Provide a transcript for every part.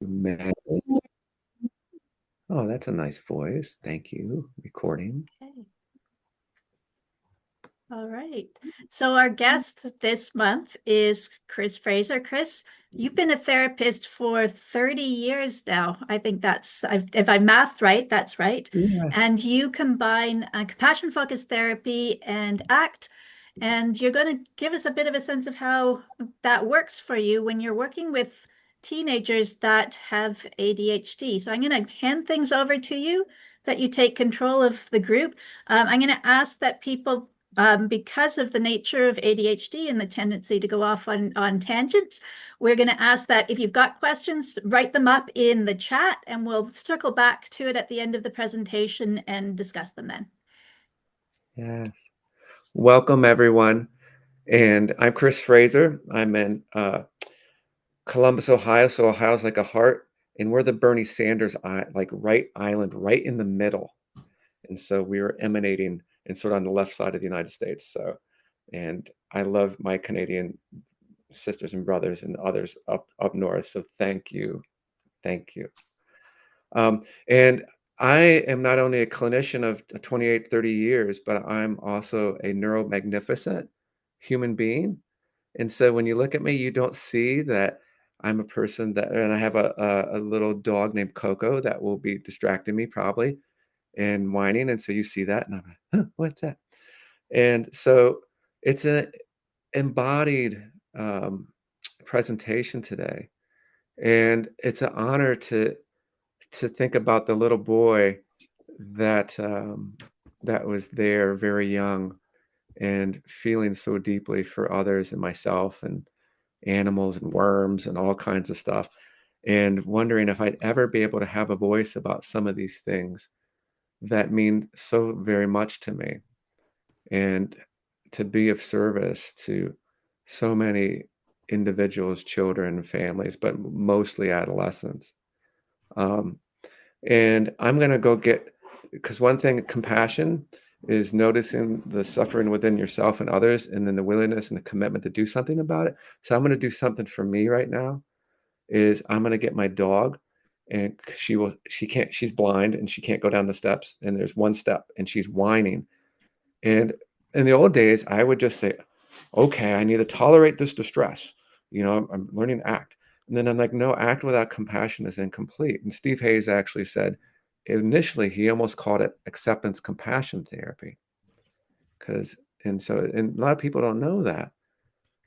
Man. Oh, that's a nice voice. Thank you. Recording. Okay. All right. So our guest this month is Chris Fraser. Chris, you've been a therapist for 30 years now. I think if I math right, that's right. Yes. And you combine compassion-focused therapy and ACT, and you're going to give us a bit of a sense of how that works for you when you're working with teenagers that have ADHD. So I'm going to hand things over to you, that you take control of the group. I'm going to ask that people because of the nature of ADHD and the tendency to go off on tangents, we're going to ask that if you've got questions, write them up in the chat, and we'll circle back to it at the end of the presentation and discuss them then. Yes. Welcome, everyone. And I'm Chris Fraser. I'm in Columbus, Ohio. So Ohio's like a heart. And we're the Bernie Sanders, like right island, right in the middle. And so we were emanating and sort of on the left side of the United States. So, and I love my Canadian sisters and brothers and others up north. So thank you. Thank you. And I am not only a clinician of 28, 30 years, but I'm also a neuromagnificent human being. And so when you look at me, you don't see that I'm a person that, and I have a little dog named Coco that will be distracting me probably and whining. And so you see that, and I'm like, huh, what's that? And so it's an embodied presentation today. And it's an honor to think about the little boy that that was there very young and feeling so deeply for others and myself and animals and worms and all kinds of stuff, and wondering if I'd ever be able to have a voice about some of these things that mean so very much to me, and to be of service to so many individuals, children, families, but mostly adolescents. Um, And I'm going to go get, because one thing, compassion is noticing the suffering within yourself and others, and then the willingness and the commitment to do something about it. So I'm going to do something for me right now is I'm going to get my dog, and she can't, she's blind and she can't go down the steps. And there's one step and she's whining. And in the old days, I would just say, okay, I need to tolerate this distress. I'm learning to act. And then I'm like, no, act without compassion is incomplete. And Steve Hayes actually said, initially, he almost called it acceptance compassion therapy. And a lot of people don't know that.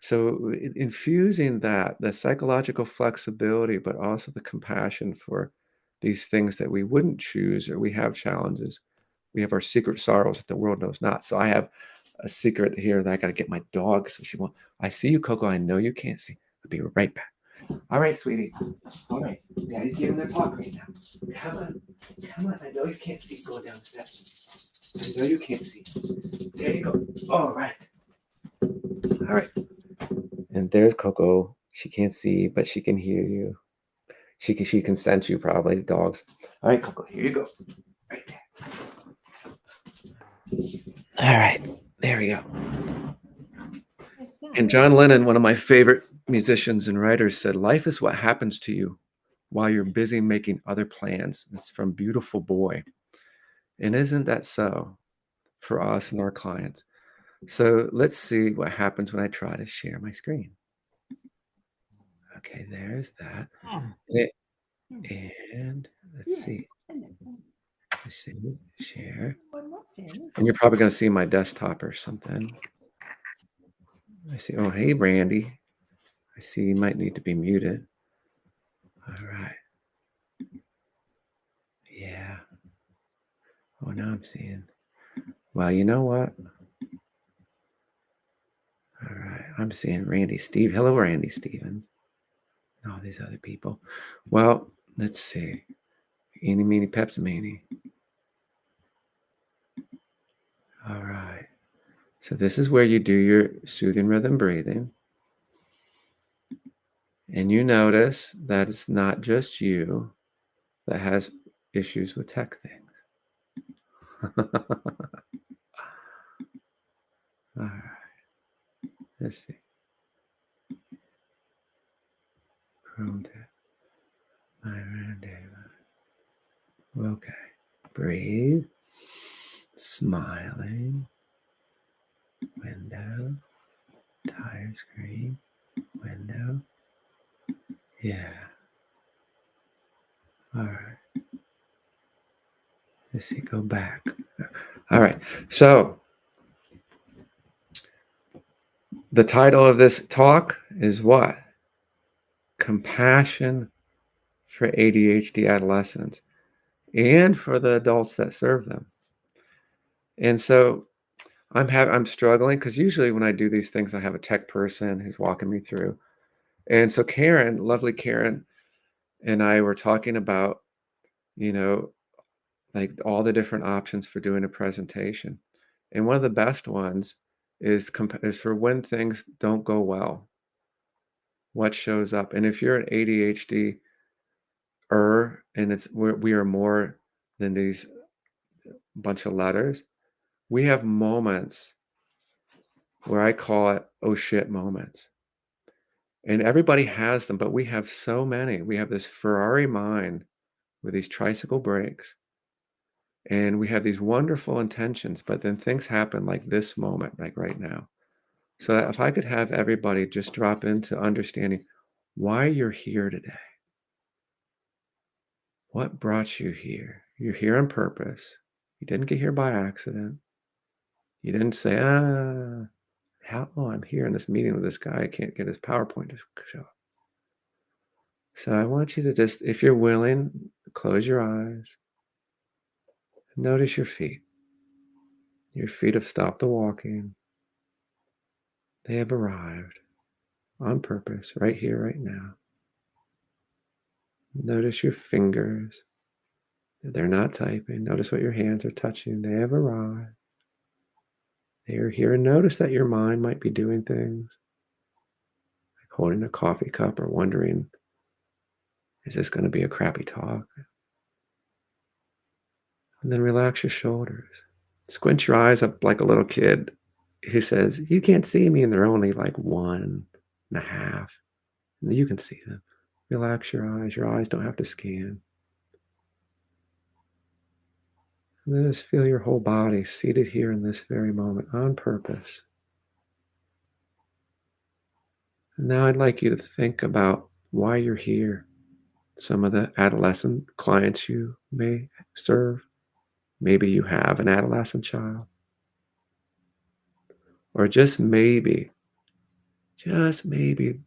So infusing that, the psychological flexibility, but also the compassion for these things that we wouldn't choose, or we have challenges. We have our secret sorrows that the world knows not. So I have a secret here that I got to get my dog. So she won't. I see you, Coco. I know you can't see. I'll be right back. All right, sweetie. All right. Daddy's giving the talk right now. Come on. Come on. I know you can't see. Go down the steps. I know you can't see. There you go. All right. All right. And there's Coco. She can't see, but she can hear you. She can sense you probably. Dogs. All right, Coco. Here you go. Right there. All right. There we go. And John Lennon, one of my favorite musicians and writers, said, "Life is what happens to you while you're busy making other plans." It's from Beautiful Boy. And isn't that so for us and our clients? So let's see what happens when I try to share my screen. Okay, there's that. And let's see. Let's see. Share. And you're probably going to see my desktop or something. I see. Oh, hey, Randy. I see you might need to be muted. All right. Yeah. Oh, now I'm seeing. Well, you know what? All right. I'm seeing Randy Steve. Hello, Randy Stevens. And all these other people. Well, let's see. Eeny, meeny, pepsimini. All right. So this is where you do your soothing rhythm breathing. And you notice that it's not just you that has issues with tech things. All right. Let's see. Chrome tab. Okay. Breathe. Smiling. Window. Tire screen. Window. Yeah. All right. Let's see. Go back. All right. So the title of this talk is what? Compassion for ADHD adolescents and for the adults that serve them. And so I'm struggling because usually when I do these things, I have a tech person who's walking me through. And so Karen, lovely Karen, and I were talking about, you know, like all the different options for doing a presentation. And one of the best ones is for when things don't go well, what shows up. And if you're an ADHD and we are more than these bunch of letters, we have moments where I call it oh shit moments. And everybody has them, but we have so many. We have this Ferrari mind with these tricycle brakes, and we have these wonderful intentions, but then things happen like this moment, like right now. So if I could have everybody just drop into understanding why you're here today, what brought you here? You're here on purpose. You didn't get here by accident. You didn't say, I'm here in this meeting with this guy. I can't get his PowerPoint to show up. So I want you to just, if you're willing, close your eyes. Notice your feet. Your feet have stopped the walking. They have arrived on purpose, right here, right now. Notice your fingers. They're not typing. Notice what your hands are touching. They have arrived. They are here. And notice that your mind might be doing things like holding a coffee cup or wondering, is this going to be a crappy talk? And then relax your shoulders. Squint your eyes up like a little kid who says, you can't see me, and they're only like 1.5. And you can see them. Relax your eyes. Your eyes don't have to scan. And then just feel your whole body seated here in this very moment on purpose. And now I'd like you to think about why you're here. Some of the adolescent clients you may serve. Maybe you have an adolescent child. Or just maybe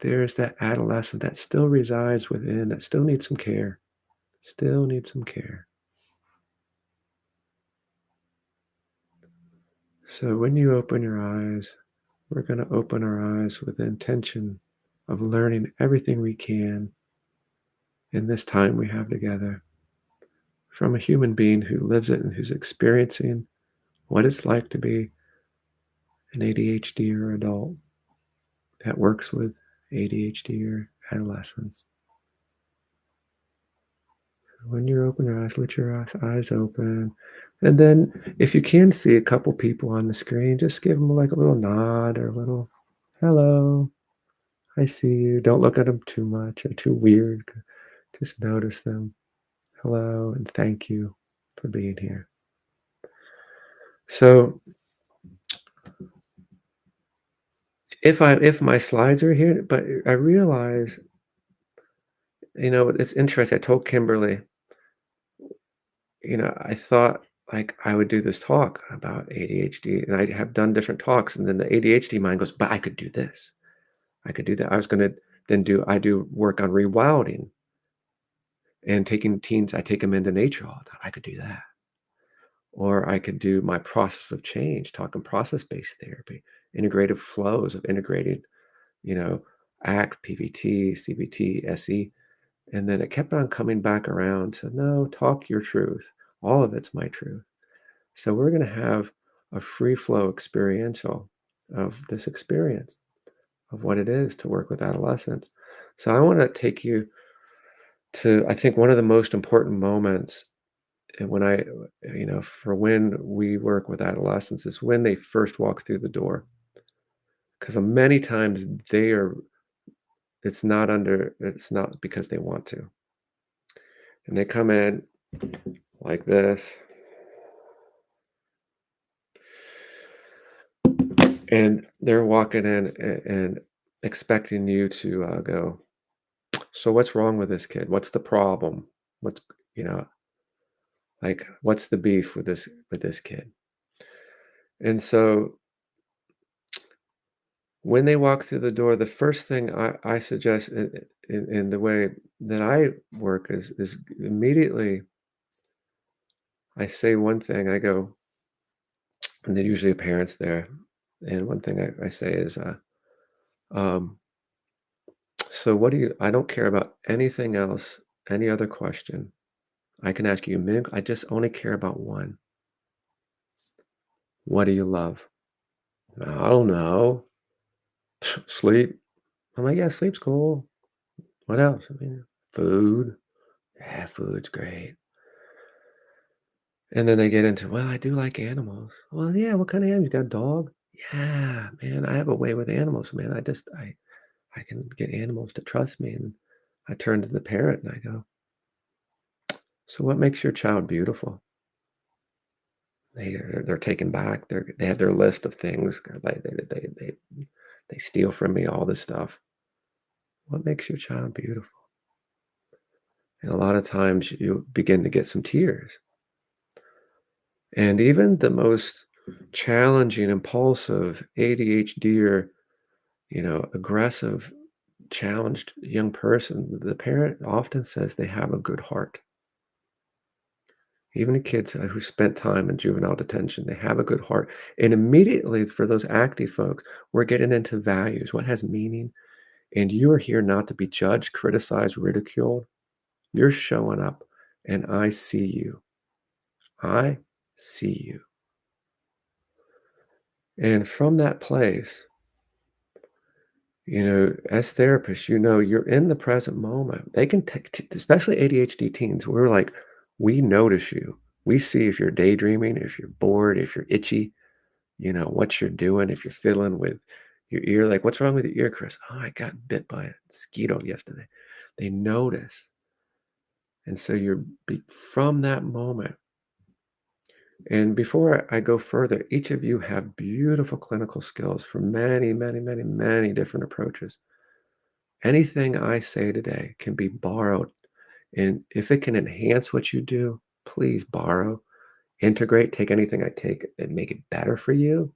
there's that adolescent that still resides within, that still needs some care. Still needs some care. So when you open your eyes, we're going to open our eyes with the intention of learning everything we can in this time we have together from a human being who lives it and who's experiencing what it's like to be an ADHD or adult that works with ADHD or adolescents. When you open your eyes, let your eyes open. And then if you can see a couple people on the screen, just give them like a little nod or a little hello. I see you. Don't look at them too much or too weird. Just notice them. Hello and thank you for being here. So if my slides are here, but I realize, it's interesting. I told Kimberly, I thought like I would do this talk about ADHD, and I have done different talks, and then the ADHD mind goes, but I could do this. I could do that. I was going to then I do work on rewilding and taking teens. I take them into nature all the time. I could do that. Or I could do my process of change, talking process-based therapy, integrative flows of integrated, you know, ACT, PVT, CBT, SE. And then it kept on coming back around to no, talk your truth. All of it's my truth. So we're going to have a free flow experiential of this experience of what it is to work with adolescents. So I want to take you to, I think, one of the most important moments when for when we work with adolescents is when they first walk through the door. Because many times it's not because they want to. And they come in like this, and they're walking in and expecting you to go, so what's wrong with this kid? What's the problem? What's, you know, like, what's the beef with this kid? And so when they walk through the door, the first thing I suggest in the way that I work is immediately I say one thing. I go, and then usually a parent's there, and one thing I say is, um, so what do you? I don't care about anything else, any other question. I can ask you a million. I just only care about one. What do you love? I don't know. Sleep. I'm like, yeah, sleep's cool. What else? I mean, food. Yeah, food's great. And then they get into, well, I do like animals. Well, yeah, what kind of animal? You got a dog? Yeah, man, I have a way with animals, man. I can get animals to trust me. And I turn to the parent and I go, so what makes your child beautiful? They're taken back. They have their list of things. Like they steal from me all this stuff. What makes your child beautiful? And a lot of times you begin to get some tears. And even the most challenging, impulsive ADHD or, aggressive, challenged young person, the parent often says they have a good heart. Even the kids who spent time in juvenile detention, they have a good heart. And immediately for those active folks, we're getting into values. What has meaning? And you are here not to be judged, criticized, ridiculed. You're showing up and I see you. I see you. And from that place, as therapists, you're in the present moment. They can take, especially ADHD teens, we're like, we notice you. We see if you're daydreaming, if you're bored, if you're itchy, what you're doing, if you're fiddling with your ear. Like, what's wrong with your ear, Chris? Oh, I got bit by a mosquito yesterday. They notice. And so from that moment, and before I go further, each of you have beautiful clinical skills for many, many, many, many different approaches. Anything I say today can be borrowed. And if it can enhance what you do, please borrow, integrate, take anything I take and make it better for you.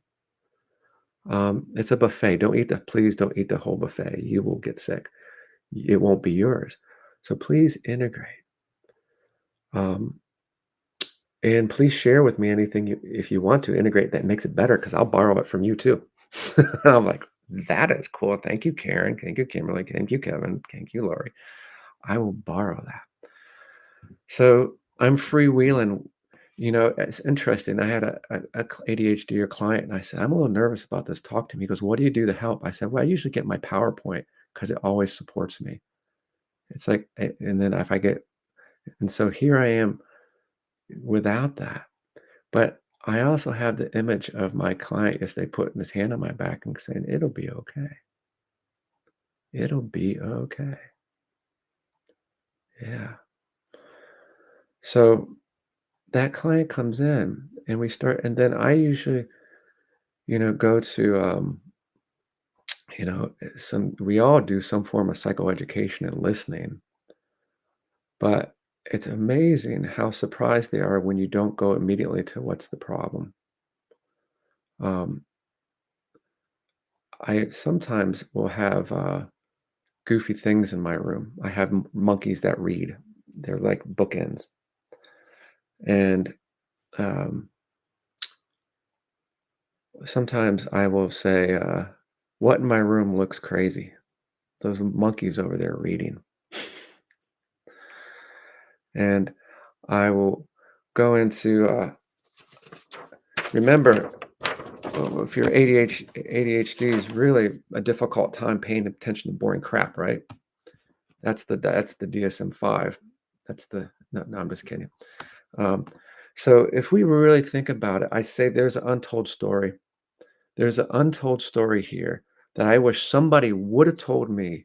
It's a buffet. Please don't eat the whole buffet. You will get sick. It won't be yours. So please integrate. Um, and please share with me anything if you want to integrate that makes it better, because I'll borrow it from you too. I'm like, that is cool. Thank you, Karen. Thank you, Kimberly. Thank you, Kevin. Thank you, Lori. I will borrow that. So I'm freewheeling. It's interesting. I had a ADHD client, and I said, I'm a little nervous about this. Talk to me. He goes, what do you do to help? I said, well, I usually get my PowerPoint because it always supports me. It's like, and then if I get, and so here I am without that. But I also have the image of my client as they putting his hand on my back and saying, it'll be okay. It'll be okay. Yeah. So that client comes in and we start, and then I usually, go to, we all do some form of psychoeducation and listening, but it's amazing how surprised they are when you don't go immediately to what's the problem. Um, I sometimes will have goofy things in my room. I have monkeys that read. They're like bookends. And um, sometimes I will say, what in my room looks crazy? Those monkeys over there reading. And I will go into, remember, if your ADHD is really a difficult time paying attention to boring crap, right? That's the DSM-5. No, I'm just kidding. Um, so if we really think about it, I say there's an untold story. There's an untold story here that I wish somebody would have told me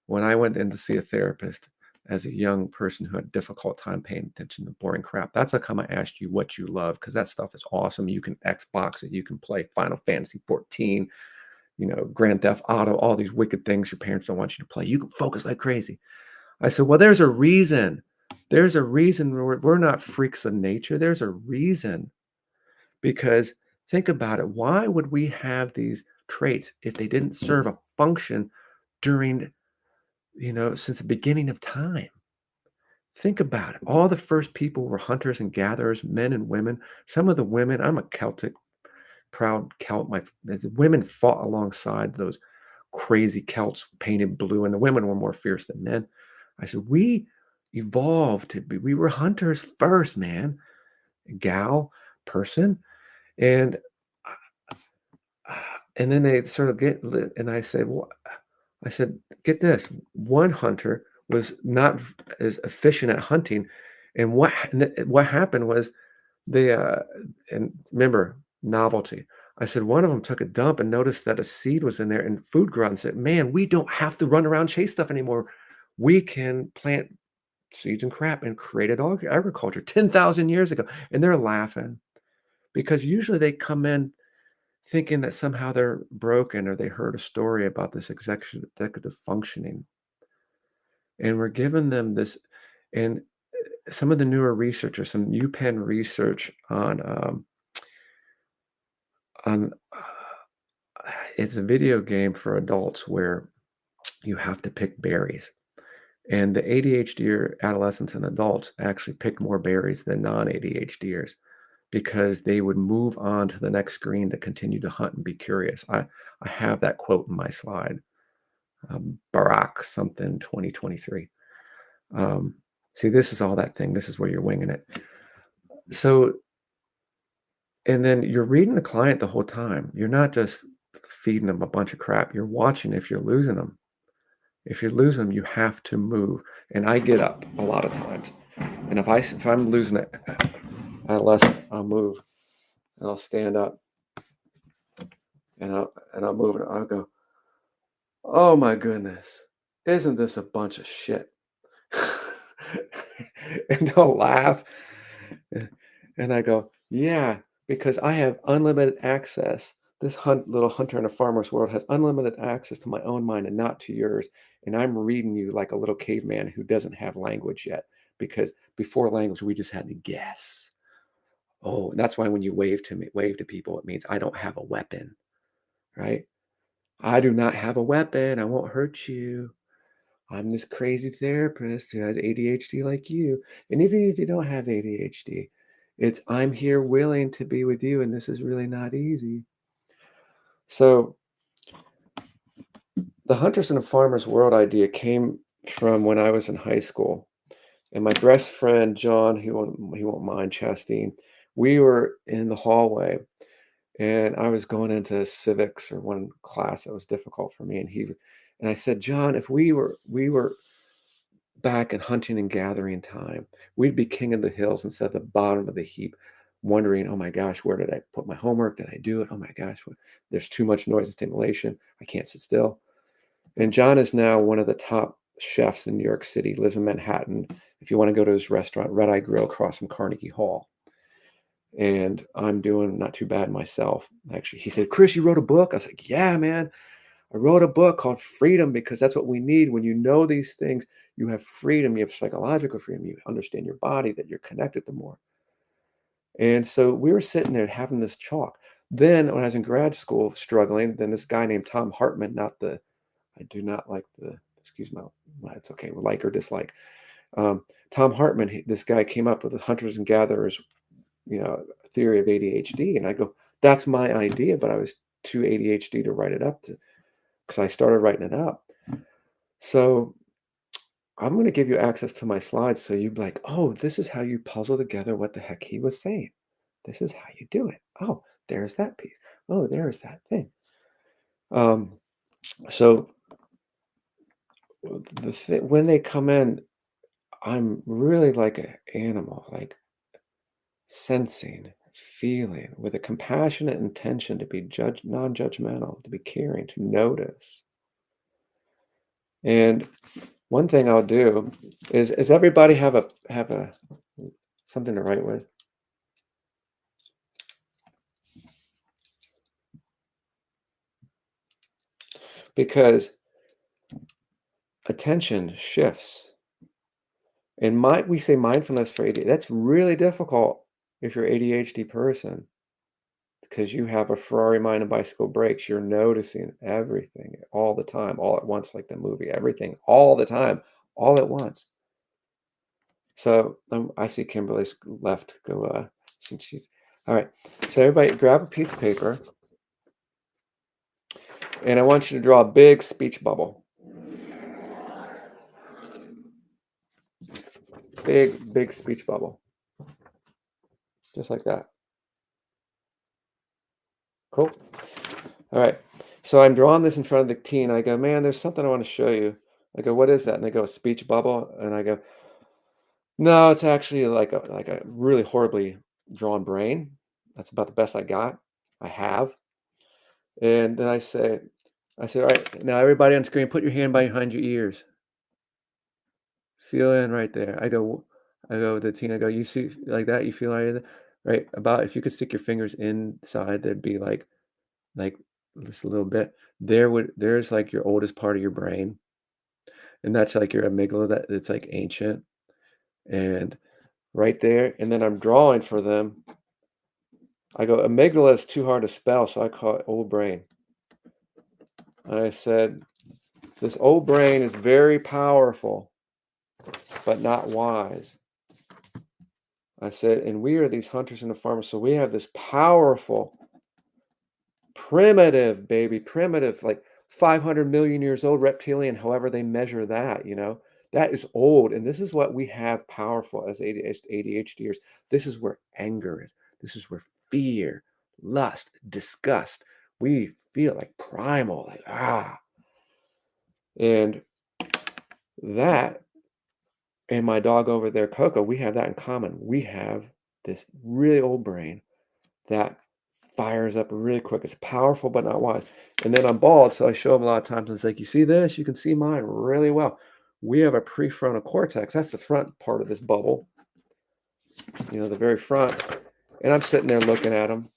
when I went in to see a therapist as a young person who had a difficult time paying attention to boring crap. That's how come I asked you what you love, because that stuff is awesome. You can Xbox it, you can play Final Fantasy 14, Grand Theft Auto, all these wicked things your parents don't want you to play. You can focus like crazy. I said, well, there's a reason. There's a reason we're not freaks of nature. There's a reason. Because think about it. Why would we have these traits if they didn't serve a function during, since the beginning of time? Think about it. All the first people were hunters and gatherers, men and women. Some of the women, I'm a Celtic, proud Celt. As the women fought alongside those crazy Celts painted blue, and the women were more fierce than men. I said, we evolved to be, we were hunters first, man, gal, person. And and then they sort of get lit, and I said, well, I said, get this. One hunter was not as efficient at hunting. And what happened was they, and remember, novelty. I said, one of them took a dump and noticed that a seed was in there and food grew out and said, man, we don't have to run around chase stuff anymore. We can plant seeds and crap and created agriculture 10,000 years ago. And they're laughing because usually they come in thinking that somehow they're broken or they heard a story about this executive functioning. And we're giving them this, and some of the newer researchers, some UPenn research on it's a video game for adults where you have to pick berries. And the ADHD adolescents and adults actually picked more berries than non-ADHDers because they would move on to the next screen to continue to hunt and be curious. I have that quote in my slide, Barack something 2023. Um, See, this is all that thing. This is where you're winging it. So, and then you're reading the client the whole time. You're not just feeding them a bunch of crap. You're watching if you're losing them. If you lose them, you have to move. And I get up a lot of times. And if I'm losing it, I'll move and I'll stand up and I'll move and I'll go, oh my goodness, isn't this a bunch of shit? And they'll laugh. And I go, yeah, because I have unlimited access. This little hunter in a farmer's world has unlimited access to my own mind and not to yours. And I'm reading you like a little caveman who doesn't have language yet. Because before language, we just had to guess. Oh, and that's why when you wave to people, it means I don't have a weapon, right? I do not have a weapon. I won't hurt you. I'm this crazy therapist who has ADHD like you. And even if you don't have ADHD, it's I'm here willing to be with you, and this is really not easy. So the Hunters and the Farmers World idea came from when I was in high school. And my best friend, John, he won't mind Chastain, we were in the hallway and I was going into civics or one class that was difficult for me. And I said, John, if we were back in hunting and gathering time, we'd be king of the hills instead of the bottom of the heap, wondering, oh my gosh, where did I put my homework? Did I do it? Oh my gosh, there's too much noise and stimulation. I can't sit still. And John is now one of the top chefs in New York City, lives in Manhattan. If you want to go to his restaurant, Red Eye Grill across from Carnegie Hall. And I'm doing not too bad myself. Actually, he said, Chris, you wrote a book? I was like, yeah, man. I wrote a book called Freedom because that's what we need. When you know these things, you have freedom, you have psychological freedom, you understand your body, that you're connected to more. And so we were sitting there having this talk. Then when I was in grad school struggling, then this guy named Tom Hartman, I do not like excuse me, it's okay, like or dislike. Tom Hartman, this guy came up with the hunters and gatherers, theory of ADHD. And I go, that's my idea, but I was too ADHD to write it up because I started writing it up. So I'm going to give you access to my slides so you'd be like, oh, this is how you puzzle together what the heck he was saying. This is how you do it. Oh, there's that piece. Oh, there's that thing. So when they come in, I'm really like an animal, like sensing, feeling with a compassionate intention to be non-judgmental, to be caring, to notice. And One thing I'll do is everybody have a something to write with? Because attention shifts. And we say mindfulness for ADHD. That's really difficult if you're ADHD person because you have a Ferrari mind and bicycle brakes. You're noticing everything all the time, all at once, like the movie, everything all the time, all at once. So I see Kimberly's left go. She's all right. So everybody, grab a piece of paper, and I want you to draw a big speech bubble. Big, big speech bubble, just like that. Cool. All right. So I'm drawing this in front of the teen. I go, man, there's something I want to show you. I go, what is that? And they go, a speech bubble. And I go, no, it's actually like a really horribly drawn brain. That's about the best I got. I have. And then I say, all right, now everybody on screen, put your hand behind your ears. Feel in right there. I go with the teen. I go, you see like that? You feel right? About if you could stick your fingers inside, there'd be like just a little bit. There's like your oldest part of your brain, and that's like your amygdala that it's like ancient and right there. And then I'm drawing for them. I go, amygdala is too hard to spell, so I call it old brain. And I said, this old brain is very powerful, but not wise. I said, and we are these hunters and the farmers, so we have this powerful, primitive baby, primitive, like 500 million years old reptilian, however they measure that. That is old. And this is what we have powerful as ADHDers. This is where anger is. This is where fear, lust, disgust, we feel like primal, like, ah. And that and my dog over there, Coco, we have that in common. We have this really old brain that fires up really quick. It's powerful, but not wise. And then I'm bald, so I show them a lot of times. And it's like, you see this? You can see mine really well. We have a prefrontal cortex. That's the front part of this bubble, the very front. And I'm sitting there looking at them.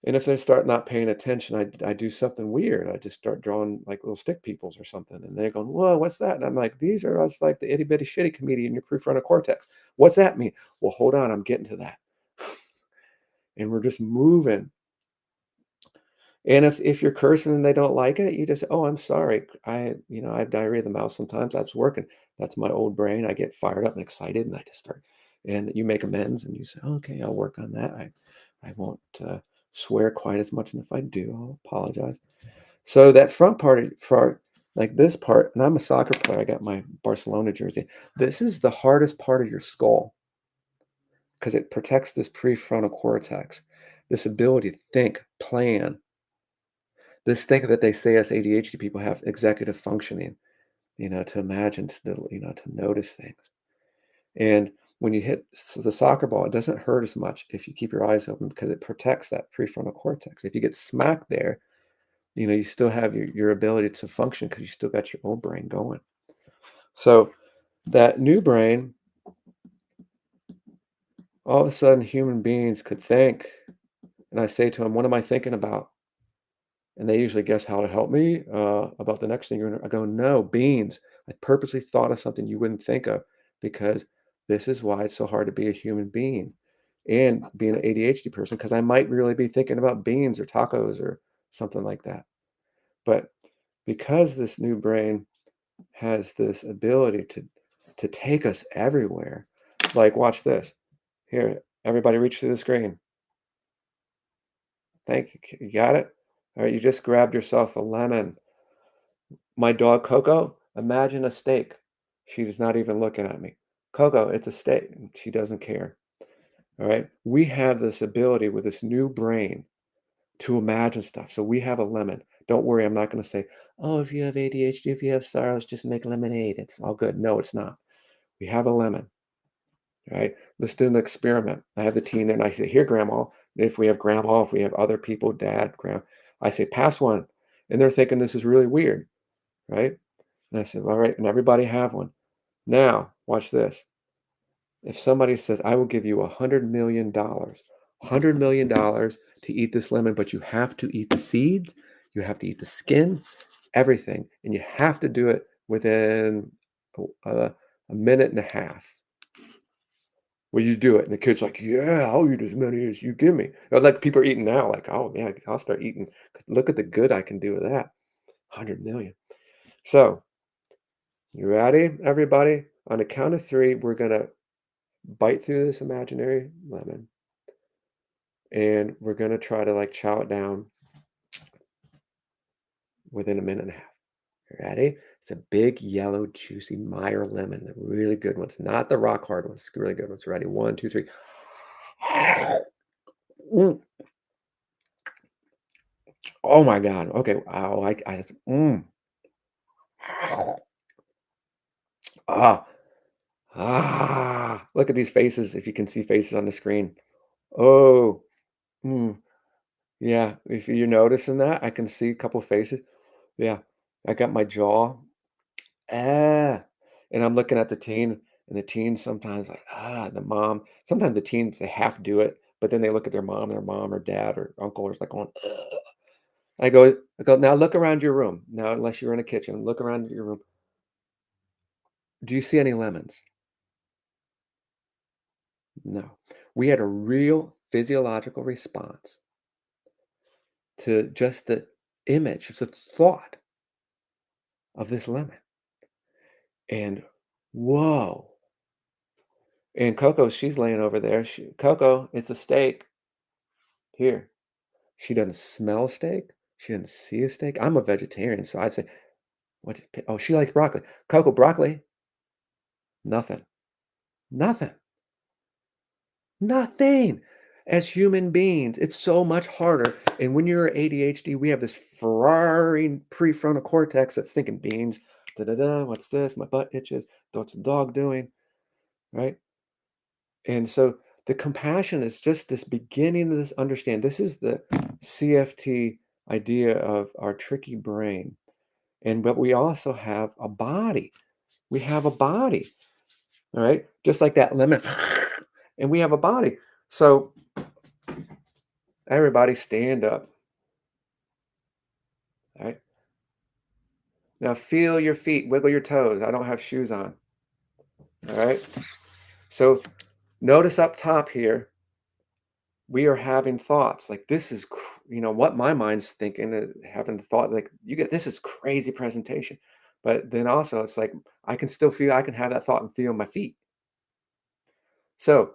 And if they start not paying attention, I do something weird. I just start drawing like little stick peoples or something. And they're going, whoa, what's that? And I'm like, these are us like the itty bitty shitty comedian in your prefrontal cortex. What's that mean? Well, hold on, I'm getting to that. And we're just moving. And if you're cursing and they don't like it, you just say, "Oh, I'm sorry. I have diarrhea of the mouth sometimes. That's working. That's my old brain. I get fired up and excited, and I just start." And you make amends, and you say, "Okay, I'll work on that. I won't swear quite as much, and if I do, I'll apologize." So that front part, like this part, and I'm a soccer player. I got my Barcelona jersey. This is the hardest part of your skull because it protects this prefrontal cortex, this ability to think, plan, this thing that they say us ADHD people have executive functioning, to imagine, to notice things. And when you hit the soccer ball, it doesn't hurt as much if you keep your eyes open because it protects that prefrontal cortex. If you get smacked there, you still have your ability to function because you still got your old brain going. So that new brain, all of a sudden, human beings could think. And I say to them, what am I thinking about? And they usually guess how to help me about the next thing you're gonna. I go, no, beans. I purposely thought of something you wouldn't think of because this is why it's so hard to be a human being and being an ADHD person because I might really be thinking about beans or tacos or something like that. But because this new brain has this ability to take us everywhere, like watch this. Here, everybody reach through the screen. Thank you. You got it? All right, you just grabbed yourself a lemon. My dog Coco, imagine a steak. She's not even looking at me. Coco, it's a steak. She doesn't care. All right. We have this ability with this new brain to imagine stuff. So we have a lemon. Don't worry, I'm not going to say, oh, if you have ADHD, if you have sorrows, just make lemonade. It's all good. No, it's not. We have a lemon. Right. Let's do an experiment. I have the teen there and I say, here, grandma. If we have grandma, if we have other people, dad, grandma, I say, pass one. And they're thinking this is really weird. Right. And I said, all right, and everybody have one. Now, watch this. If somebody says, I will give you $100 million, $100 million to eat this lemon, but you have to eat the seeds, you have to eat the skin, everything, and you have to do it within a minute and a half. Will you do it? And the kid's like, yeah, I'll eat as many as you give me. Like people are eating now, like, oh yeah, I'll start eating. Look at the good I can do with that. 100 million. So, you ready, everybody? On the count of three, we're gonna bite through this imaginary lemon, and we're gonna try to like chow it down within a minute and a half. You ready? It's a big yellow juicy Meyer lemon, the really good ones, not the rock hard ones, really good ones. Ready? One, two, three. Mm. Oh my God. Okay. Wow. Ah, look at these faces. If you can see faces on the screen. Oh, mm, yeah. If you're noticing that, I can see a couple faces. Yeah. I got my jaw. Ah, and I'm looking at the teen, and the teens sometimes like, the mom. Sometimes the teens they half do it, but then they look at their mom or dad or uncle is like going, ugh. I go, now look around your room. Now, unless you're in a kitchen, look around your room. Do you see any lemons? No. We had a real physiological response to just the image, just the thought of this lemon. And whoa. And Coco, she's laying over there. Coco, it's a steak. Here. She doesn't smell steak. She doesn't see a steak. I'm a vegetarian, so I'd say, oh, she likes broccoli. Coco, broccoli. Nothing. Nothing. Nothing. As human beings, it's so much harder. And when you're ADHD, we have this Ferrari prefrontal cortex that's thinking beans. Da da da. What's this? My butt itches. What's the dog doing? Right. And so the compassion is just this beginning of this understand. This is the CFT idea of our tricky brain. But we also have a body. We have a body. All right. Just like that lemon. And we have a body. So everybody stand up. All right. Now feel your feet, wiggle your toes. I don't have shoes on. All right. So notice up top here, we are having thoughts like this is, what my mind's thinking, having thoughts like you get this is crazy presentation. But then also it's like I can still feel, I can have that thought and feel my feet. So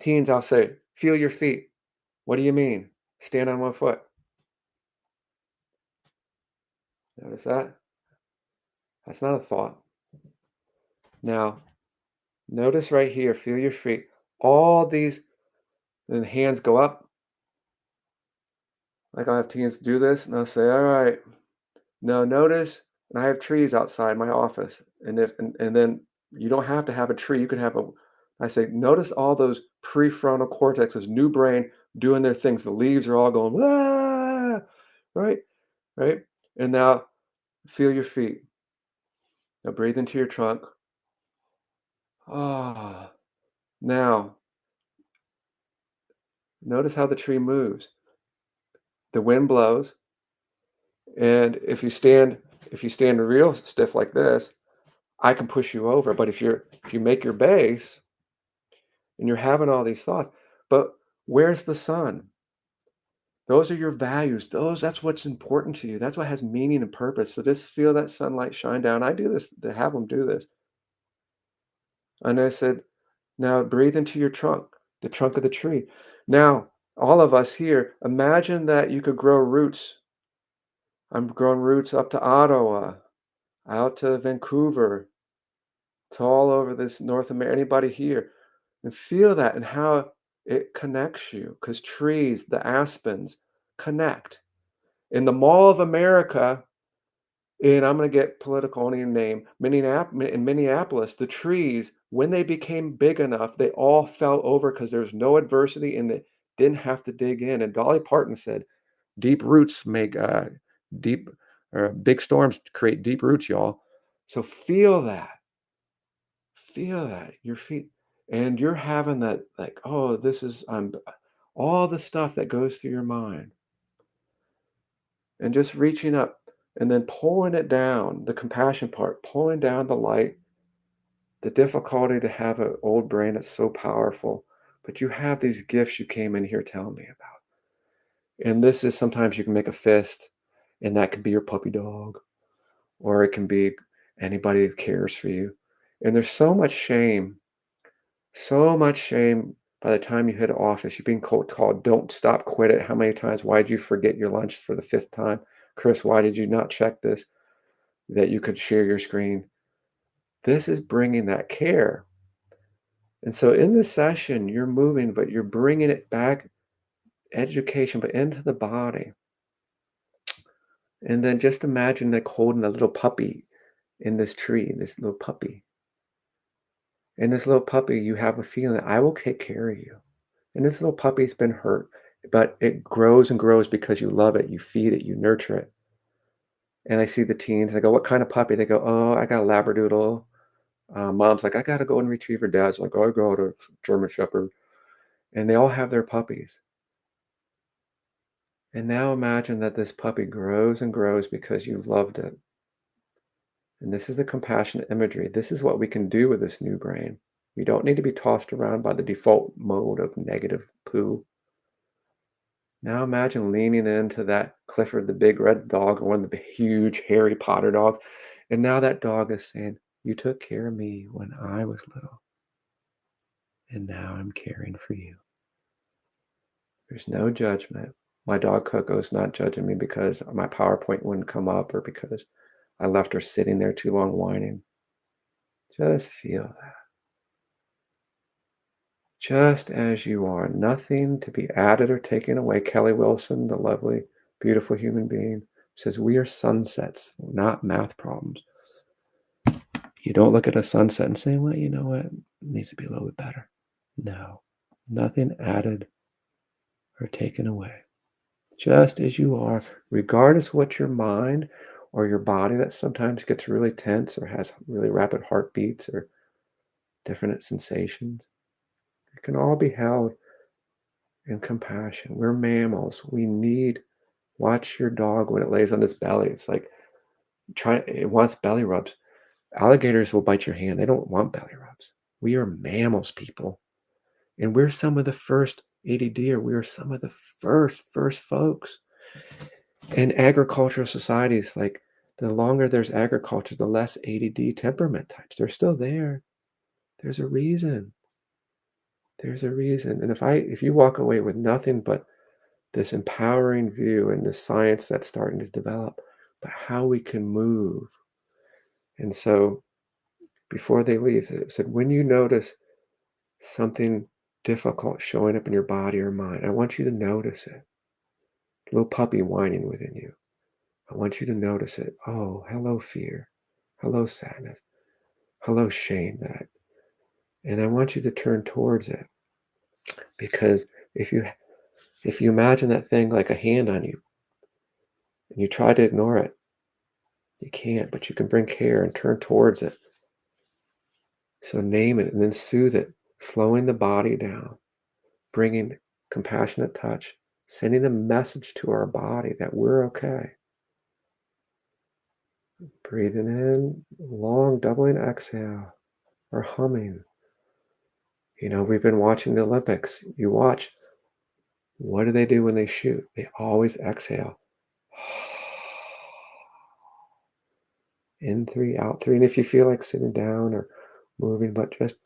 teens, I'll say, feel your feet. What do you mean? Stand on one foot. Notice that? That's not a thought. Now, notice right here, feel your feet. All these, then hands go up. Like I'll have teens do this, and I'll say, all right, now notice, and I have trees outside my office. And then you don't have to have a tree. You can have I say, notice all those prefrontal cortex, this new brain doing their things. The leaves are all going, ah, right, right. And now feel your feet. Now breathe into your trunk. Ah, now notice how the tree moves. The wind blows, and if you stand real stiff like this, I can push you over. But if you make your base and you're having all these thoughts, but where's the sun? Those are your values. That's what's important to you. That's what has meaning and purpose. So just feel that sunlight shine down. I do this to have them do this. And I said, now breathe into your trunk, the trunk of the tree. Now, all of us here, imagine that you could grow roots. I'm growing roots up to Ottawa, out to Vancouver, to all over this North America, anybody here, and feel that and how it connects you. Because trees, the aspens, connect. In the Mall of America, and I'm going to get political only in name, in Minneapolis, the trees, when they became big enough, they all fell over because there's no adversity and they didn't have to dig in. And Dolly Parton said, deep roots make deep, or big storms create deep roots, y'all. So feel that. Feel that. Your feet. And you're having that, like, oh, this is all the stuff that goes through your mind. And just reaching up and then pulling it down, the compassion part, pulling down the light, the difficulty to have an old brain that's so powerful. But you have these gifts you came in here telling me about. And this is sometimes you can make a fist, and that can be your puppy dog, or it can be anybody who cares for you. And there's so much shame by the time you hit office. You're being called, don't stop, quit it. How many times? Why did you forget your lunch for the fifth time? Chris, why did you not check this? That you could share your screen. This is bringing that care. And so in this session, you're moving, but you're bringing it back, education, but into the body. And then just imagine like holding a little puppy in this tree, this little puppy. And this little puppy, you have a feeling that I will take care of you. And this little puppy's been hurt, but it grows and grows because you love it, you feed it, you nurture it. And I see the teens, I go, what kind of puppy? They go, oh, I got a Labradoodle. Mom's like, I got a golden retriever. Dad's like, I got a German Shepherd. And they all have their puppies. And now imagine that this puppy grows and grows because you've loved it. And this is the compassionate imagery. This is what we can do with this new brain. We don't need to be tossed around by the default mode of negative poo. Now imagine leaning into that Clifford the big red dog, or one of the huge Harry Potter dogs. And now that dog is saying, you took care of me when I was little. And now I'm caring for you. There's no judgment. My dog Coco's not judging me because my PowerPoint wouldn't come up or because I left her sitting there too long whining. Just feel that. Just as you are, nothing to be added or taken away. Kelly Wilson, the lovely, beautiful human being, says we are sunsets, not math problems. You don't look at a sunset and say, well, you know what? It needs to be a little bit better. No, nothing added or taken away. Just as you are, regardless of what your mind or your body that sometimes gets really tense or has really rapid heartbeats or different sensations, it can all be held in compassion. We're mammals. We need, watch your dog when it lays on its belly. It's like, it wants belly rubs. Alligators will bite your hand. They don't want belly rubs. We are mammals, people. And we're some of the first ADD, or we are some of the first folks. In agricultural societies, like the longer there's agriculture, the less ADD temperament types. They're still there. There's a reason. There's a reason. And if you walk away with nothing but this empowering view and the science that's starting to develop, but how we can move. And so before they leave, it said, when you notice something difficult showing up in your body or mind, I want you to notice it. Little puppy whining within you. I want you to notice it. Oh, hello, fear. Hello, sadness. Hello, shame. And I want you to turn towards it. Because if you imagine that thing like a hand on you and you try to ignore it, you can't, but you can bring care and turn towards it. So name it and then soothe it, slowing the body down, bringing compassionate touch, sending a message to our body that we're okay. Breathing in, long doubling exhale, or humming. We've been watching the Olympics. You watch, what do they do when they shoot? They always exhale. In 3, out 3. And if you feel like sitting down or moving, but just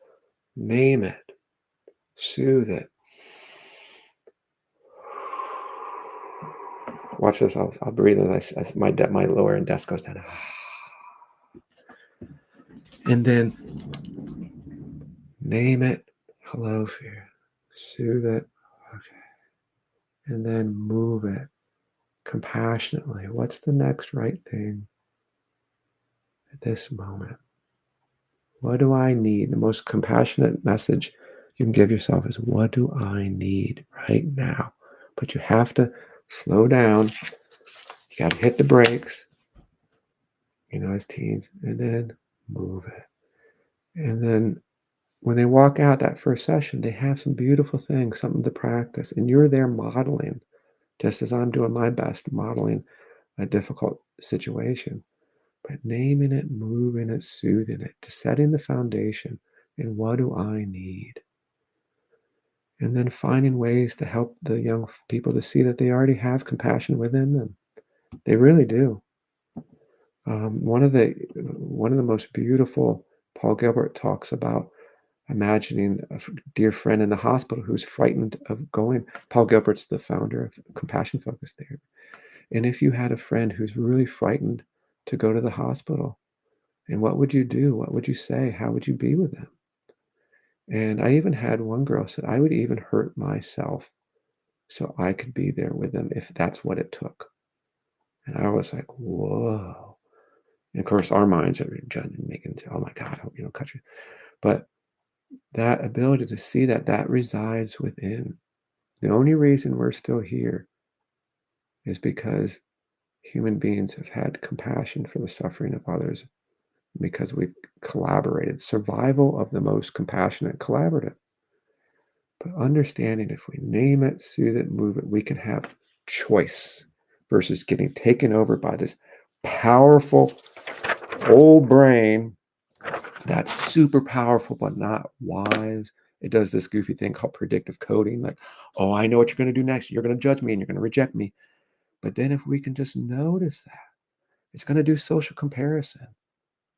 name it, soothe it. Watch this. I'll breathe as my lower end desk goes down. And then name it. Hello, fear. Soothe it. Okay. And then move it compassionately. What's the next right thing at this moment? What do I need? The most compassionate message you can give yourself is, what do I need right now? But you have to slow down. You got to hit the brakes. as teens, and then move it. And then when they walk out that first session, they have some beautiful things, something to practice. And you're there modeling, just as I'm doing my best, modeling a difficult situation, but naming it, moving it, soothing it, to setting the foundation. And what do I need? And then finding ways to help the young people to see that they already have compassion within them. They really do. One of the most beautiful, Paul Gilbert talks about imagining a dear friend in the hospital who's frightened of going. Paul Gilbert's the founder of compassion focused therapy. And if you had a friend who's really frightened to go to the hospital, and what would you do? What would you say? How would you be with them? And I even had one girl said, I would even hurt myself so I could be there with them if that's what it took. And I was like, whoa. And of course, our minds are judging, making, oh my God, I hope you don't cut you. But that ability to see that resides within. The only reason we're still here is because human beings have had compassion for the suffering of others, because we've collaborated. Survival of the most compassionate collaborative. But understanding, if we name it, soothe it, move it, we can have choice versus getting taken over by this powerful old brain that's super powerful but not wise. It does this goofy thing called predictive coding, like, oh, I know what you're going to do next. You're going to judge me and you're going to reject me. But then if we can just notice that, it's going to do social comparison.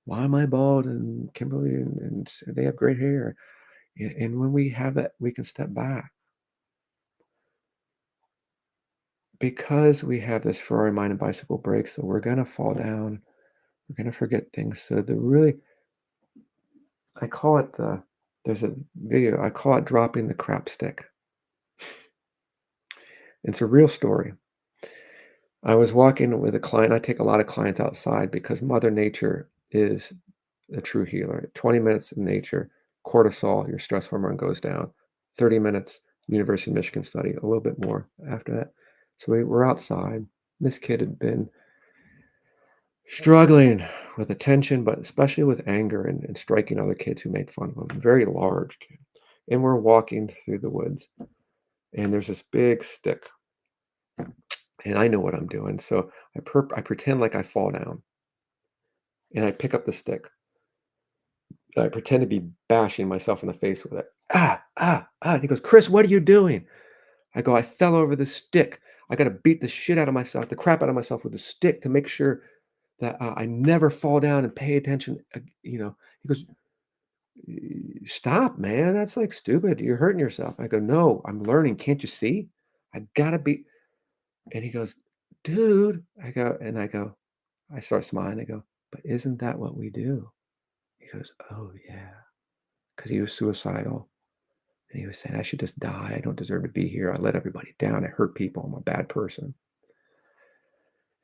Why am I bald and Kimberly and they have great hair? And when we have that, we can step back. Because we have this Ferrari mind and bicycle brakes, so we're going to fall down. We're going to forget things. So I call it there's a video, I call it dropping the crap stick. It's a real story. I was walking with a client. I take a lot of clients outside because Mother Nature is a true healer. 20 minutes in nature, cortisol, your stress hormone goes down. 30 minutes, University of Michigan study, a little bit more after that. So we were outside. This kid had been struggling with attention, but especially with anger and striking other kids who made fun of him. Very large kid. And we're walking through the woods, and there's this big stick. And I know what I'm doing. So I pretend like I fall down, and I pick up the stick. And I pretend to be bashing myself in the face with it. Ah, ah, ah. And he goes, Chris, what are you doing? I go, I fell over the stick. I got to beat the shit out of myself, the crap out of myself with the stick to make sure that I never fall down and pay attention. He goes, stop, man. That's like stupid. You're hurting yourself. I go, no, I'm learning. Can't you see? I got to be. And he goes, dude. I start smiling. I go, but isn't that what we do? He goes, oh, yeah. Because he was suicidal. And he was saying, I should just die. I don't deserve to be here. I let everybody down. I hurt people. I'm a bad person.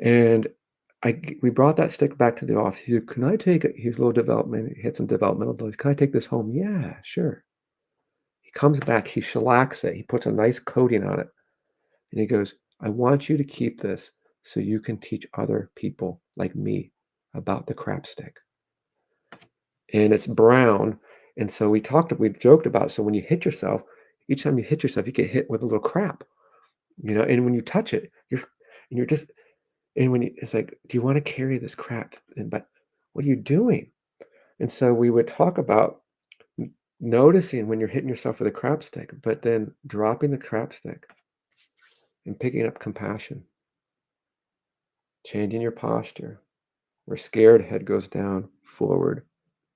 And we brought that stick back to the office. He said, can I take it? He's a little development. He had some developmental delays. Can I take this home? Yeah, sure. He comes back. He shellacks it. He puts a nice coating on it. And he goes, I want you to keep this so you can teach other people like me about the crap stick. And it's brown. And so we've joked about, so when you hit yourself, each time you hit yourself, you get hit with a little crap, and when you touch it, you're just, and it's like, do you want to carry this crap? But what are you doing? And so we would talk about noticing when you're hitting yourself with a crap stick, but then dropping the crap stick and picking up compassion, changing your posture, where scared head goes down, forward,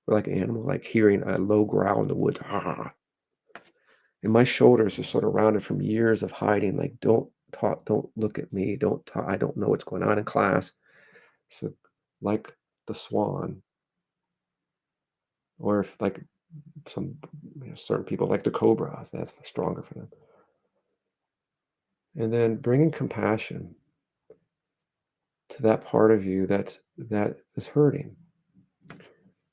or like an animal, like hearing a low growl in the woods. Ah. And my shoulders are sort of rounded from years of hiding, like, don't talk, don't look at me, don't talk, I don't know what's going on in class. So, like the swan, or if like some certain people like the cobra, that's stronger for them. And then bringing compassion to that part of you that is hurting.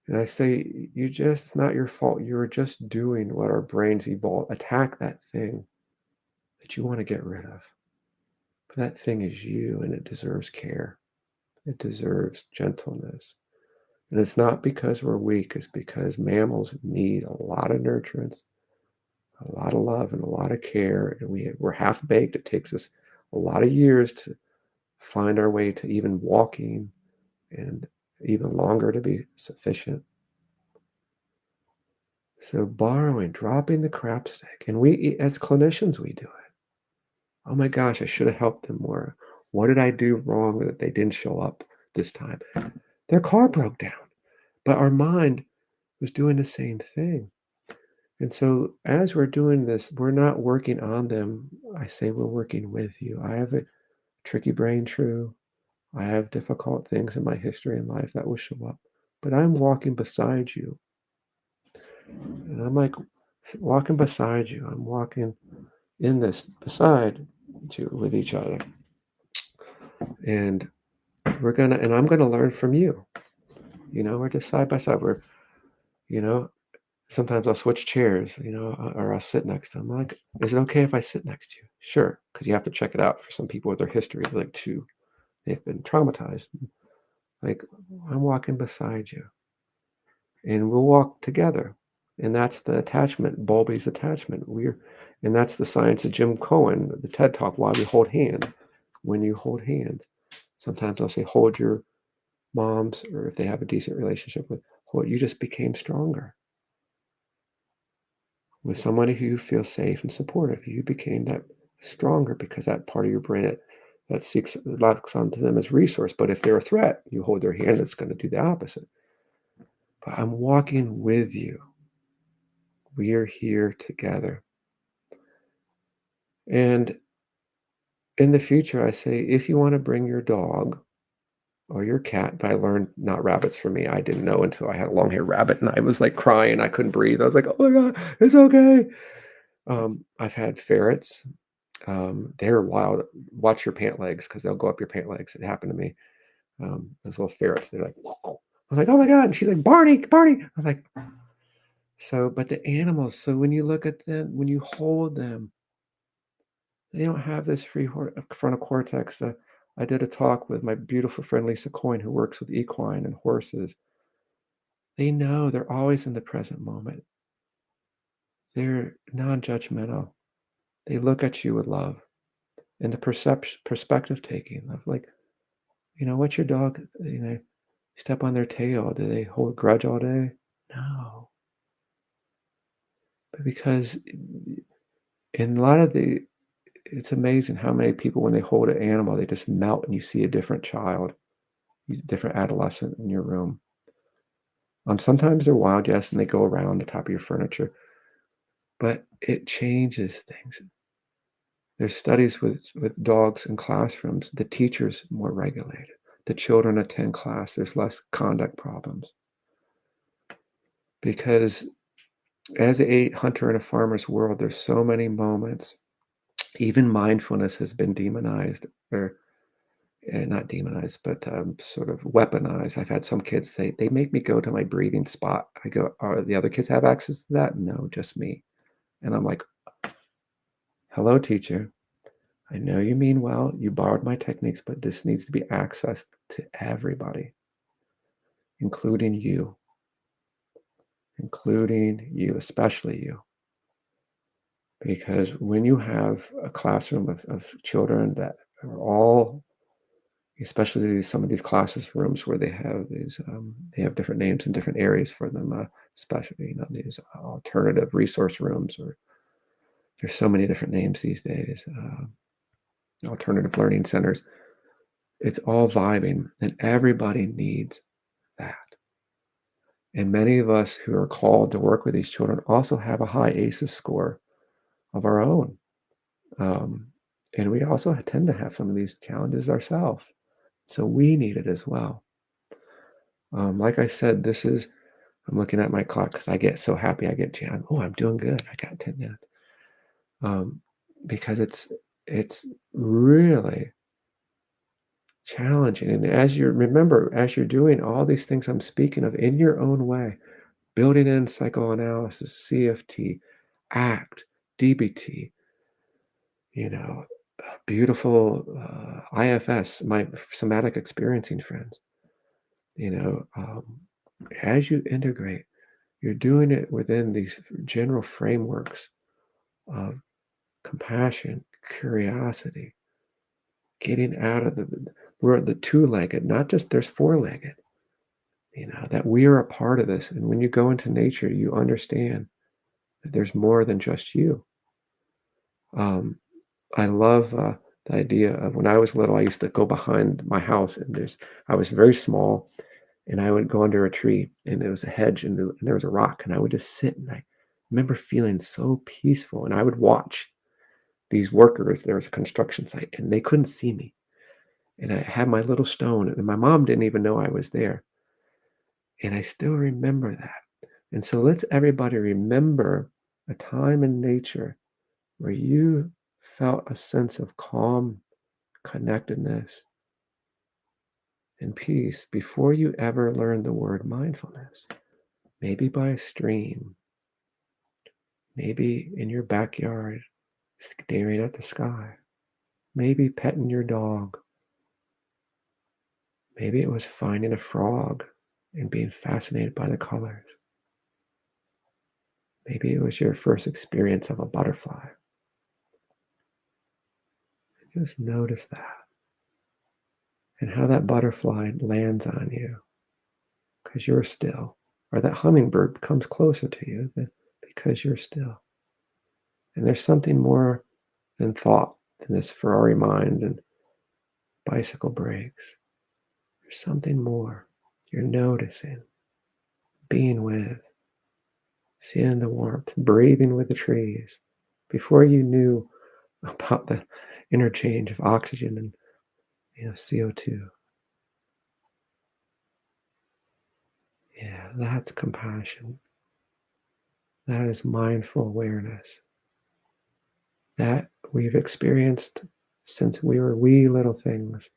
And I say, it's not your fault. You're just doing what our brains evolve. Attack that thing that you want to get rid of. But that thing is you, and it deserves care. It deserves gentleness. And it's not because we're weak, it's because mammals need a lot of nurturance, a lot of love, and a lot of care. And we're half baked. It takes us a lot of years to find our way to even walking, and even longer to be sufficient. So borrowing, dropping the crap stick. And we, as clinicians, we do it. Oh my gosh, I should have helped them more. What did I do wrong that they didn't show up this time? Their car broke down, but our mind was doing the same thing. And so as we're doing this, we're not working on them. I say we're working with you. I have a tricky brain, true. I have difficult things in my history in life that will show up, but I'm walking beside you. And I'm like walking beside you. I'm walking in this beside you with each other. And and I'm gonna learn from you. We're just side by side. You know, Sometimes I'll switch chairs, or I'll sit next to them. I'm like, is it okay if I sit next to you? Sure, because you have to check it out for some people with their history, like too, they've been traumatized. Like, I'm walking beside you, and we'll walk together. And that's the attachment, Bowlby's attachment. And that's the science of Jim Cohen, the TED Talk, why we hold hands. When you hold hands, sometimes I'll say, hold your moms, or if they have a decent relationship with, hold, you just became stronger. With somebody who you feel safe and supportive, you became that stronger because that part of your brain that seeks locks onto them as resource. But if they're a threat, you hold their hand, it's going to do the opposite. But I'm walking with you. We are here together. And in the future, I say, if you want to bring your dog or your cat, but I learned not rabbits for me. I didn't know until I had a long haired rabbit and I was like crying. I couldn't breathe. I was like, oh my God, it's okay. I've had ferrets. They're wild. Watch your pant legs because they'll go up your pant legs. It happened to me. Those little ferrets, they're like, whoa. I'm like, oh my God. And she's like, Barney, Barney. I'm like, so, but the animals, so when you look at them, when you hold them, they don't have this frontal cortex. I did a talk with my beautiful friend Lisa Coyne, who works with equine and horses. They know they're always in the present moment. They're non judgmental. They look at you with love and the perspective taking of like, what's your dog, step on their tail. Do they hold a grudge all day? No. But because in a lot of it's amazing how many people, when they hold an animal, they just melt and you see a different child, a different adolescent in your room. Sometimes they're wild, yes, and they go around the top of your furniture, but it changes things. There's studies with dogs in classrooms. The teacher's more regulated. The children attend class. There's less conduct problems. Because as a hunter in a farmer's world, there's so many moments. Even mindfulness has been demonized, or not demonized, but sort of weaponized. I've had some kids, they make me go to my breathing spot. I go, are the other kids have access to that? No, just me. And I'm like, hello, teacher. I know you mean well. You borrowed my techniques, but this needs to be accessed to everybody, including you, especially you. Because when you have a classroom of children that are all, especially some of these classes rooms where they have different names in different areas for them, especially these alternative resource rooms, or there's so many different names these days, alternative learning centers. It's all vibing, and everybody needs that. And many of us who are called to work with these children also have a high ACEs score of our own. Um, and we also tend to have some of these challenges ourselves. So we need it as well. Like I said, I'm looking at my clock because I get so happy. I get jammed. Oh, I'm doing good. I got 10 minutes. Um, because it's really challenging. And as you're doing all these things I'm speaking of in your own way, building in psychoanalysis, CFT, ACT, DBT, you know, beautiful IFS, my somatic experiencing friends. You know, as you integrate, you're doing it within these general frameworks of compassion, curiosity, getting out of we're the two-legged, not just there's four-legged, that we are a part of this. And when you go into nature, you understand that there's more than just you. Um, I love the idea of when I was little, I used to go behind my house and I was very small and I would go under a tree and there was a hedge and there was a rock and I would just sit and I remember feeling so peaceful and I would watch these workers. There was a construction site and they couldn't see me. And I had my little stone and my mom didn't even know I was there. And I still remember that. And so let's everybody remember a time in nature where you felt a sense of calm, connectedness, and peace before you ever learned the word mindfulness. Maybe by a stream, maybe in your backyard, staring at the sky, maybe petting your dog. Maybe it was finding a frog and being fascinated by the colors. Maybe it was your first experience of a butterfly. Just notice that and how that butterfly lands on you because you're still, or that hummingbird comes closer to you because you're still. And there's something more than thought than this Ferrari mind and bicycle brakes. There's something more. You're noticing, being with, feeling the warmth, breathing with the trees. Before you knew about the interchange of oxygen and CO2. Yeah, that's compassion. That is mindful awareness that we've experienced since we were wee little things.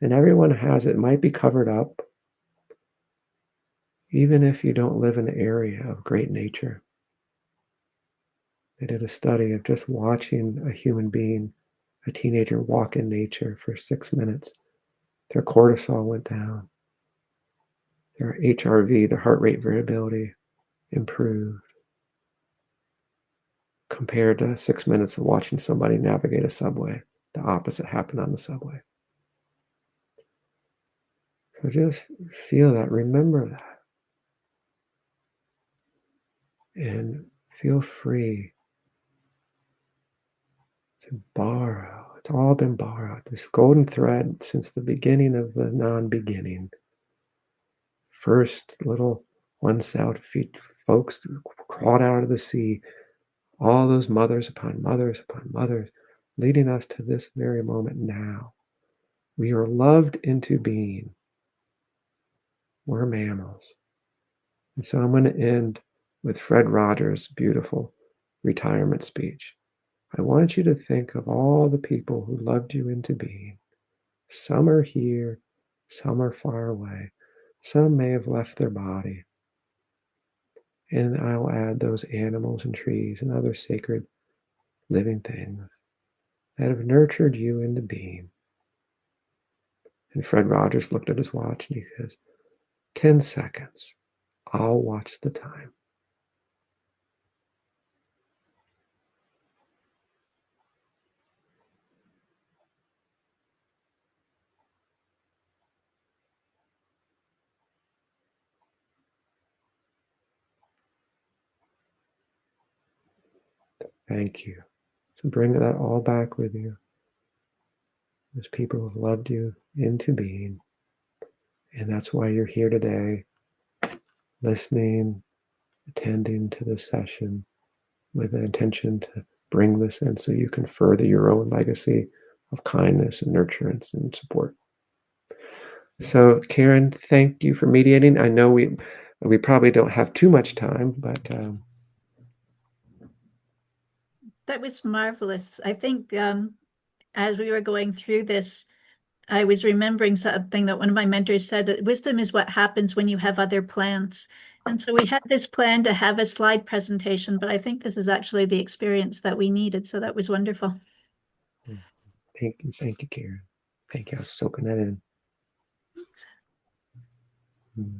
And everyone has it. It might be covered up, even if you don't live in an area of great nature. They did a study of just watching a human being, a teenager, walk in nature for 6 minutes. Their cortisol went down. Their HRV, their heart rate variability, improved compared to 6 minutes of watching somebody navigate a subway. The opposite happened on the subway. So just feel that, remember that, and feel free to borrow. It's all been borrowed. This golden thread since the beginning of the non-beginning. First little one-celled folks crawled out of the sea, all those mothers upon mothers upon mothers, leading us to this very moment now. We are loved into being. We're mammals. And so I'm going to end with Fred Rogers' beautiful retirement speech. I want you to think of all the people who loved you into being. Some are here, some are far away, some may have left their body. And I'll add those animals and trees and other sacred living things that have nurtured you into being. And Fred Rogers looked at his watch and he says, 10 seconds. I'll watch the time. Thank you. So bring that all back with you. Those people who have loved you into being. And that's why you're here today, listening, attending to this session with the intention to bring this in so you can further your own legacy of kindness and nurturance and support. So, Karen, thank you for mediating. I know we probably don't have too much time, but That was marvelous. I think as we were going through this, I was remembering something that one of my mentors said, that wisdom is what happens when you have other plans. And so we had this plan to have a slide presentation, but I think this is actually the experience that we needed. So that was wonderful. Thank you, Karen. Thank you. I was soaking that in. Mm.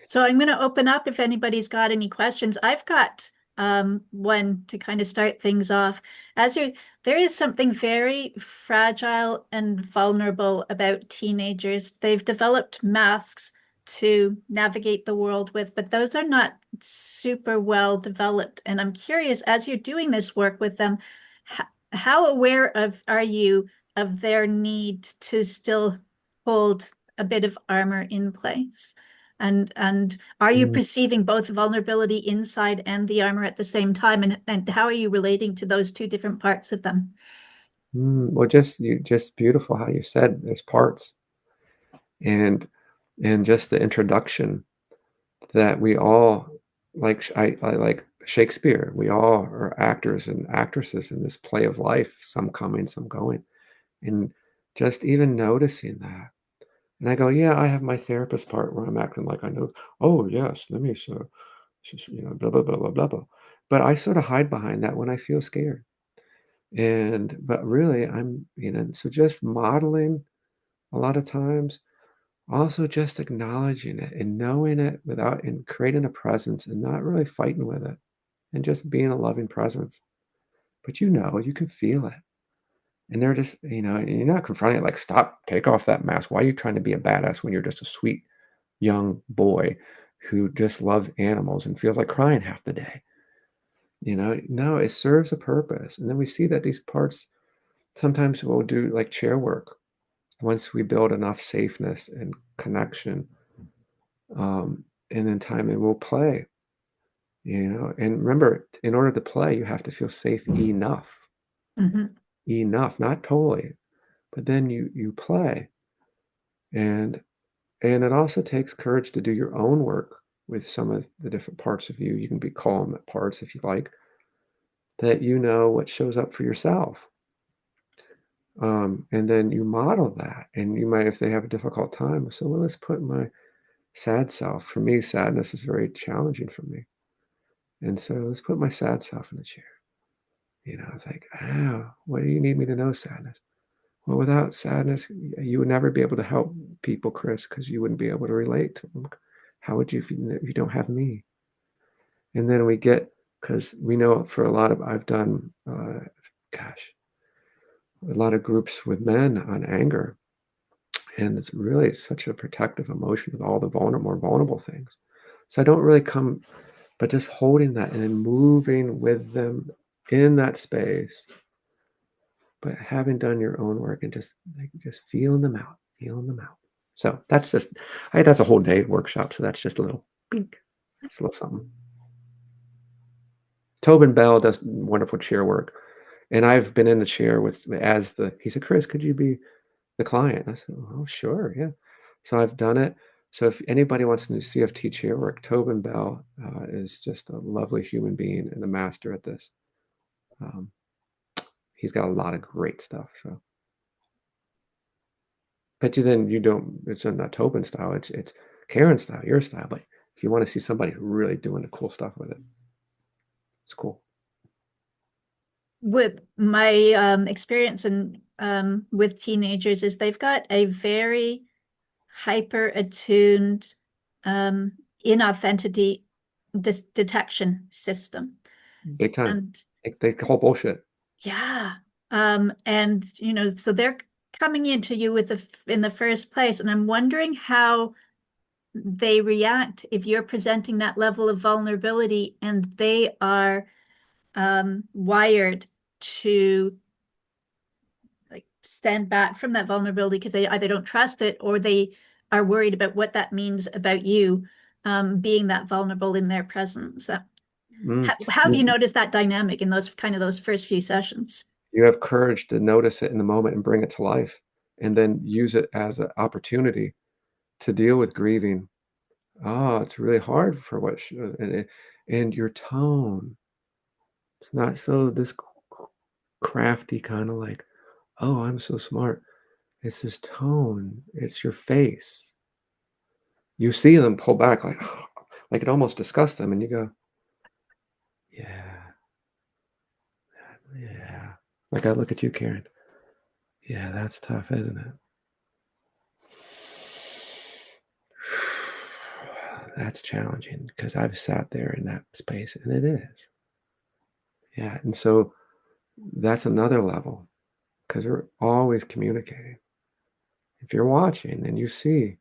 So I'm going to open up if anybody's got any questions. I've got one to kind of start things off. There is something very fragile and vulnerable about teenagers. They've developed masks to navigate the world with, but those are not super well developed. And I'm curious, as you're doing this work with them, how aware of are you of their need to still hold a bit of armor in place? And are you Mm. perceiving both the vulnerability inside and the armor at the same time? And how are you relating to those two different parts of them? Well, just beautiful how you said there's parts and just the introduction that we all I like Shakespeare. We all are actors and actresses in this play of life, some coming, some going. And just even noticing that. And I go, yeah, I have my therapist part where I'm acting like I know, oh yes, let me so blah blah blah blah blah blah. But I sort of hide behind that when I feel scared. And but really so just modeling a lot of times, also just acknowledging it and knowing it without and creating a presence and not really fighting with it and just being a loving presence. But you can feel it. And they're just, and you're not confronting it like, stop, take off that mask. Why are you trying to be a badass when you're just a sweet young boy who just loves animals and feels like crying half the day? No, it serves a purpose. And then we see that these parts sometimes we'll do like chair work once we build enough safeness and connection, and then time and we'll play, and remember, in order to play, you have to feel safe Mhm. enough, not totally, but then you play. And it also takes courage to do your own work with some of the different parts of you. You can be calm at parts if you like, that what shows up for yourself. And then you model that. And you might, if they have a difficult time, so well, let's put my sad self. For me, sadness is very challenging for me. And so let's put my sad self in a chair. It's like, what do you need me to know, sadness? Well, without sadness, you would never be able to help people, Chris, because you wouldn't be able to relate to them. How would you if you don't have me? And then because we know for a lot of, I've done, gosh, a lot of groups with men on anger. And it's really such a protective emotion with all the more vulnerable things. So I don't really come, but just holding that and then moving with them in that space, but having done your own work and just feeling them out, feeling them out. So that's a whole day workshop. So that's just a little, it's a little something. Tobin Bell does wonderful chair work. And I've been in the chair he said, Chris, could you be the client? I said, oh, sure. Yeah. So I've done it. So if anybody wants to do CFT chair work, Tobin Bell is just a lovely human being and a master at this. Um, he's got a lot of great stuff. So, but you don't, it's not Tobin style. It's Karen style, your style. But if you want to see somebody really doing the cool stuff with it, it's cool. With my experience with teenagers is they've got a very hyper attuned um, inauthenticity detection system. Big time. And They call bullshit. yeah, and so they're coming into you with in the first place, and I'm wondering how they react if you're presenting that level of vulnerability and they are wired to like stand back from that vulnerability because they either don't trust it or they are worried about what that means about you being that vulnerable in their presence. So Mm. how have you noticed that dynamic in those first few sessions? You have courage to notice it in the moment and bring it to life, and then use it as an opportunity to deal with grieving. Oh, it's really hard for and your tone. It's not so this crafty kind of like, oh, I'm so smart. It's this tone. It's your face. You see them pull back like it almost disgusts them, and you go, yeah, yeah. Like I look at you, Karen. Yeah, that's tough, isn't it? That's challenging because I've sat there in that space, and it is. Yeah, and so that's another level because we're always communicating. If you're watching and you see,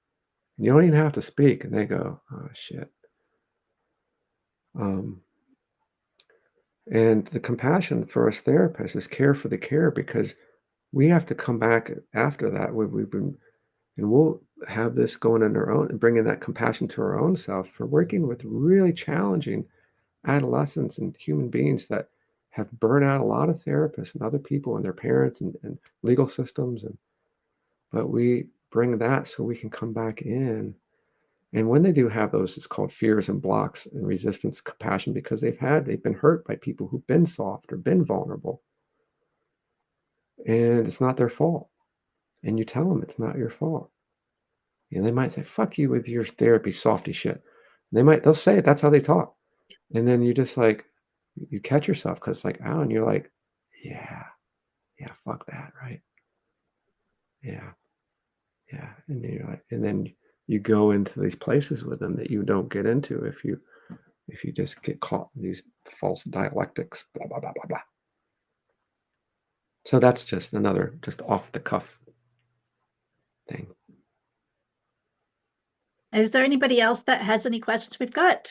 and you don't even have to speak, and they go, "Oh shit." Um, and the compassion for us therapists is care for the care because we have to come back after that. We've been, and we'll have this going in our own and bringing that compassion to our own self for working with really challenging adolescents and human beings that have burnt out a lot of therapists and other people and their parents and legal systems. And but we bring that so we can come back in. And when they do have those, it's called fears and blocks and resistance compassion because they've been hurt by people who've been soft or been vulnerable. And it's not their fault. And you tell them it's not your fault. And they might say, fuck you with your therapy softy shit. They'll say it, that's how they talk. And then you just like you catch yourself because it's like, oh, and you're like, yeah, yeah, fuck that, right? Yeah, yeah. And you're like, and then you go into these places with them that you don't get into if you just get caught in these false dialectics, blah blah blah blah blah. So that's just another just off the cuff thing. Is there anybody else that has any questions?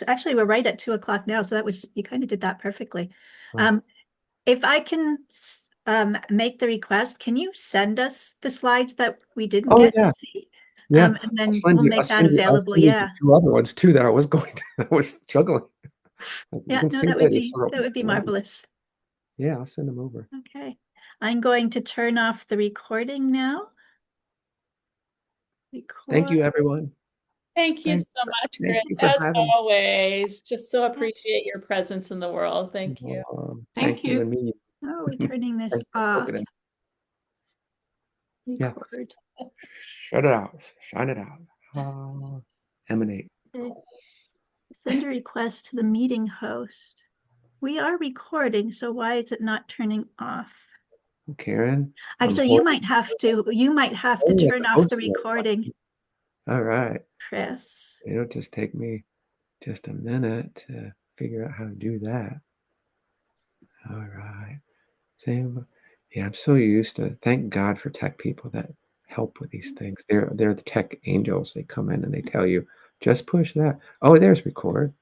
Actually, we're right at 2 o'clock now, so you kind of did that perfectly. Oh, If I can make the request, can you send us the slides that we didn't oh get to yeah, see? yeah. And then we'll I'll make that I'll available. send you the Yeah. two other ones too that I was going to, I was juggling. You Yeah, can no, see later. So that would be marvelous. yeah, I'll send them over. Okay. I'm going to turn off the recording now. Thank Record. you, everyone. Thank you Thank, so much, thank Chris. you for As having always, just so Yeah. appreciate your presence in the world. me. Thank you. Thank you and me. Oh, we're turning this Thanks for off. poking in. Yeah. Record. Shut it out. Shine it out. Emanate. Send a request to the meeting host. We are recording, so why is it not turning off? Karen, I'm Actually, holding you might have to at the turn off the host recording, All right. Chris. It'll just take me just a minute to figure out how to do that. All right. Same. Yeah, I'm so used to thank God for tech people that help with these things. They're the tech angels. They come in and they tell you, just push that. Oh, there's record.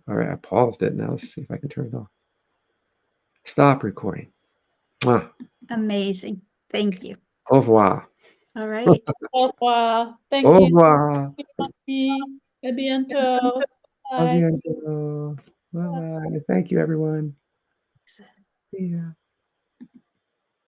All right, I paused it. Now let's see if I can turn it off. Stop recording. Mwah. Amazing. Thank you. Au revoir. All right. Au revoir. Thank Au you. revoir. A bientôt. A Bye. bientôt. Bye bye. Thank you, everyone. See ya.